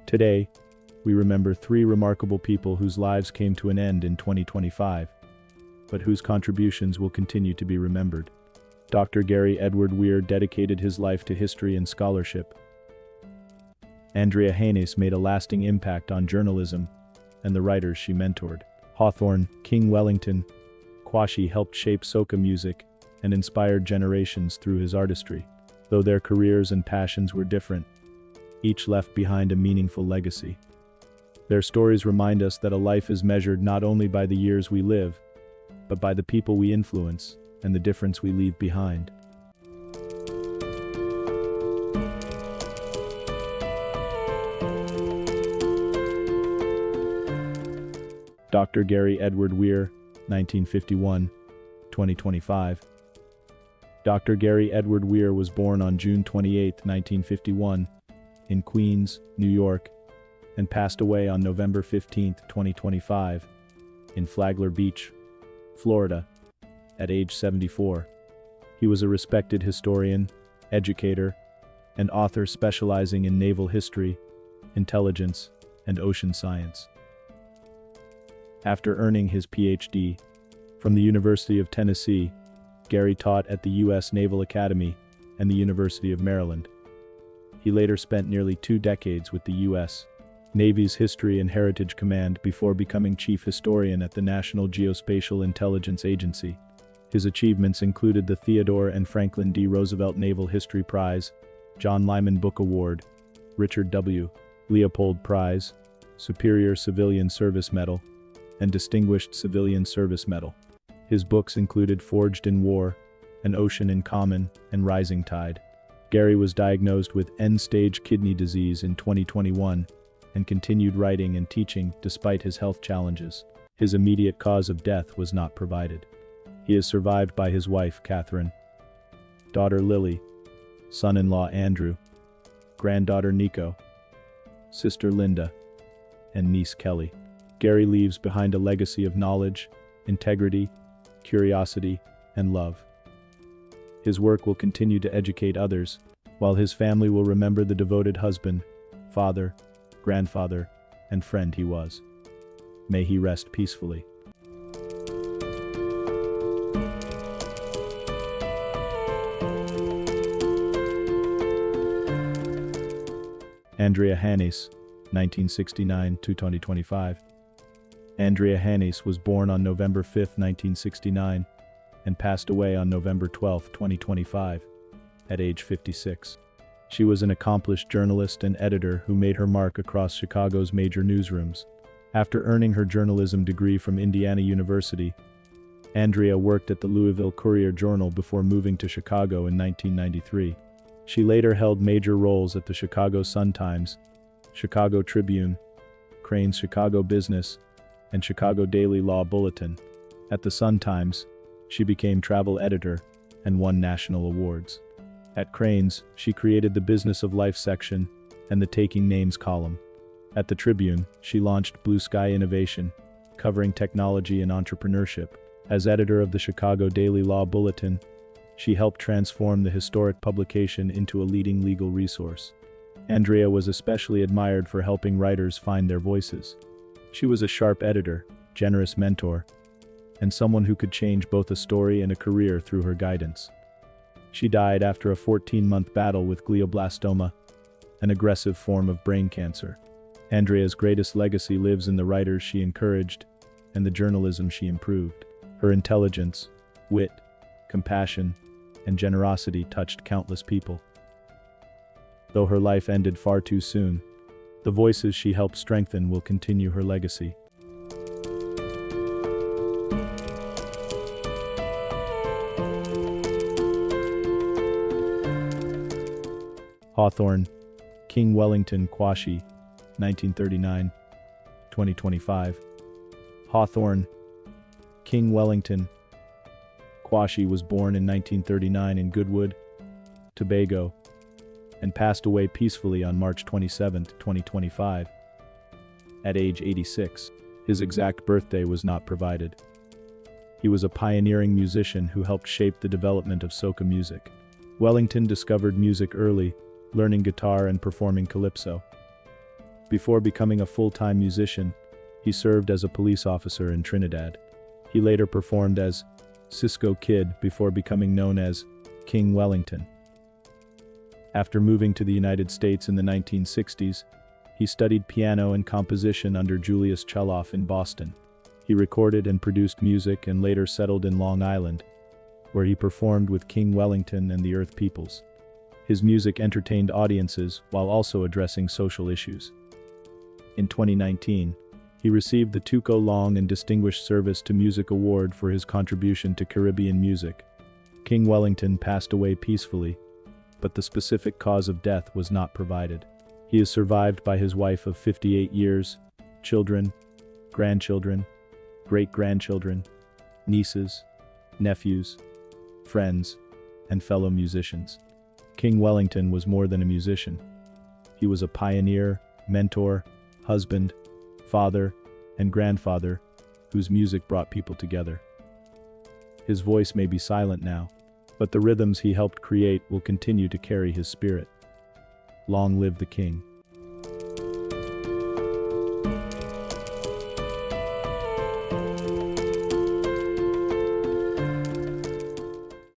Today, we remember three remarkable people whose lives came to an end in 2025, but whose contributions will continue to be remembered. Dr. Gary Edward Weir dedicated his life to history and scholarship. Andrea Hanis made a lasting impact on journalism and the writers she mentored. Hawthorne, King Wellington, Quashie helped shape soca music and inspired generations through his artistry. Though their careers and passions were different, each left behind a meaningful legacy. Their stories remind us that a life is measured not only by the years we live, but by the people we influence and the difference we leave behind. Dr. Gary Edward Weir, 1951-2025. Dr. Gary Edward Weir was born on June 28, 1951, in Queens, New York, and passed away on November 15, 2025, in Flagler Beach, Florida, at age 74. He was a respected historian, educator, and author specializing in naval history, intelligence, and ocean science. After earning his PhD from the University of Tennessee, Gary taught at the U.S. Naval Academy and the University of Maryland. He later spent nearly 2 decades with the U.S. Navy's History and Heritage Command before becoming chief historian at the National Geospatial Intelligence Agency. His achievements included the Theodore and Franklin D. Roosevelt Naval History Prize, John Lyman Book Award, Richard W. Leopold Prize, Superior Civilian Service Medal, and Distinguished Civilian Service Medal. His books included Forged in War, An Ocean in Common, and Rising Tide. Gary was diagnosed with end-stage kidney disease in 2021 and continued writing and teaching despite his health challenges. His immediate cause of death was not provided. He is survived by his wife, Catherine, daughter Lily, son-in-law Andrew, granddaughter Nico, sister Linda, and niece Kelly. Gary leaves behind a legacy of knowledge, integrity, curiosity, and love. His work will continue to educate others, while his family will remember the devoted husband, father, grandfather, and friend he was. May he rest peacefully. Andrea Hanis, 1969-2025. Andrea Hanis was born on November 5, 1969, and passed away on November 12, 2025, at age 56. She was an accomplished journalist and editor who made her mark across Chicago's major newsrooms. After earning her journalism degree from Indiana University, Andrea worked at the Louisville Courier-Journal before moving to Chicago in 1993. She later held major roles at the Chicago Sun-Times, Chicago Tribune, Crain's Chicago Business, and Chicago Daily Law Bulletin. At the Sun-Times, she became travel editor and won national awards. At Crain's, she created the Business of Life section and the Taking Names column. At the Tribune, she launched Blue Sky Innovation, covering technology and entrepreneurship. As editor of the Chicago Daily Law Bulletin, she helped transform the historic publication into a leading legal resource. Andrea was especially admired for helping writers find their voices. She was a sharp editor, generous mentor, and someone who could change both a story and a career through her guidance. She died after a 14-month battle with glioblastoma, an aggressive form of brain cancer. Andrea's greatest legacy lives in the writers she encouraged and the journalism she improved. Her intelligence, wit, compassion, and generosity touched countless people. Though her life ended far too soon, the voices she helped strengthen will continue her legacy. Hawthorne, King Wellington Quashie, 1939-2025. Hawthorne, King Wellington Quashie was born in 1939 in Goodwood, Tobago, and passed away peacefully on March 27, 2025, at age 86. His exact birthday was not provided. He was a pioneering musician who helped shape the development of soca music. Wellington discovered music early, learning guitar and performing calypso. Before becoming a full-time musician, he served as a police officer in Trinidad. He later performed as Cisco Kid before becoming known as King Wellington. After moving to the United States in the 1960s, he studied piano and composition under Julius Cheloff in Boston. He recorded and produced music and later settled in Long Island, where he performed with King Wellington and the Earth Peoples. His music entertained audiences while also addressing social issues. In 2019, he received the Tuco Long and Distinguished Service to Music Award for his contribution to Caribbean music. King Wellington passed away peacefully, but the specific cause of death was not provided. He is survived by his wife of 58 years, children, grandchildren, great-grandchildren, nieces, nephews, friends, and fellow musicians. King Wellington was more than a musician. He was a pioneer, mentor, husband, father, and grandfather whose music brought people together. His voice may be silent now, but the rhythms he helped create will continue to carry his spirit. Long live the King.